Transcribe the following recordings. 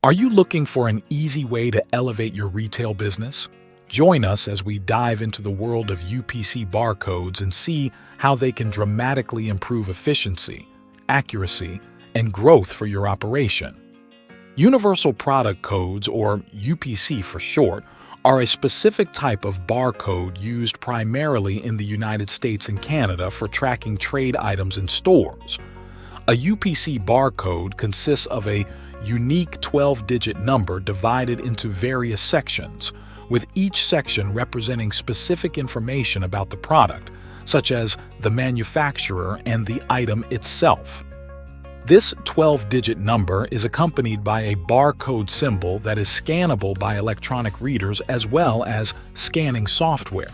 Are you looking for an easy way to elevate your retail business? Join us as we dive into the world of UPC barcodes and see how they can dramatically improve efficiency, accuracy, and growth for your operation. Universal Product Codes, or UPC for short, are a specific type of barcode used primarily in the United States and Canada for tracking trade items in stores. A UPC barcode consists of a unique 12-digit number divided into various sections, with each section representing specific information about the product, such as the manufacturer and the item itself. This 12-digit number is accompanied by a barcode symbol that is scannable by electronic readers as well as scanning software.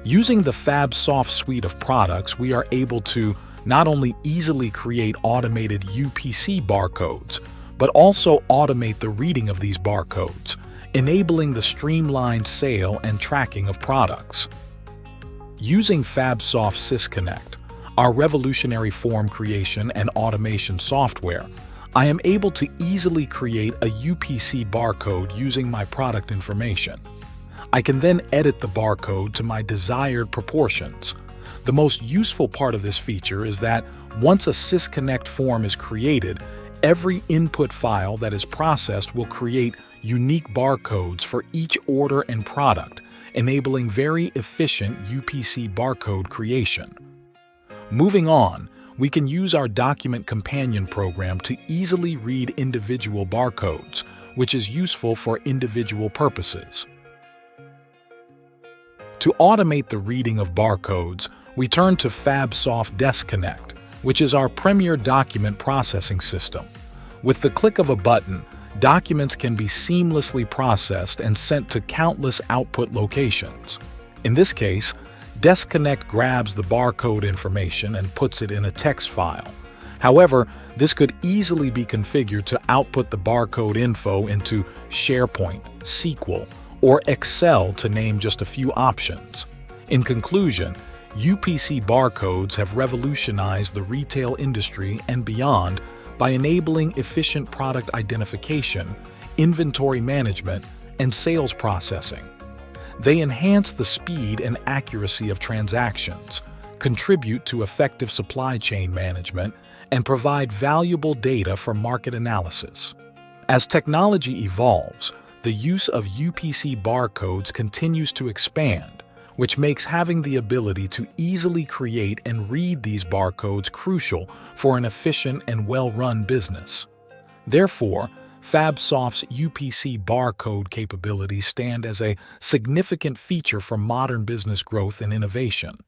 Using the FabSoft suite of products, we are able to not only easily create automated UPC barcodes, but also automate the reading of these barcodes, enabling the streamlined sale and tracking of products. Using FabSoft SysConnect, our revolutionary form creation and automation software, I am able to easily create a UPC barcode using my product information. I can then edit the barcode to my desired proportions. The most useful part of this feature is that once a SysConnect form is created, every input file that is processed will create unique barcodes for each order and product, enabling very efficient UPC barcode creation. Moving on, we can use our Document Companion program to easily read individual barcodes, which is useful for individual purposes. To automate the reading of barcodes, we turn to FabSoft DeskConnect, which is our premier document processing system. With the click of a button, documents can be seamlessly processed and sent to countless output locations. In this case, DeskConnect grabs the barcode information and puts it in a text file. However, this could easily be configured to output the barcode info into SharePoint, SQL, or Excel, to name just a few options. In conclusion, UPC barcodes have revolutionized the retail industry and beyond by enabling efficient product identification, inventory management, and sales processing. They enhance the speed and accuracy of transactions, contribute to effective supply chain management, and provide valuable data for market analysis. As technology evolves, the use of UPC barcodes continues to expand, which makes having the ability to easily create and read these barcodes crucial for an efficient and well-run business. Therefore, FabSoft's UPC barcode capabilities stand as a significant feature for modern business growth and innovation.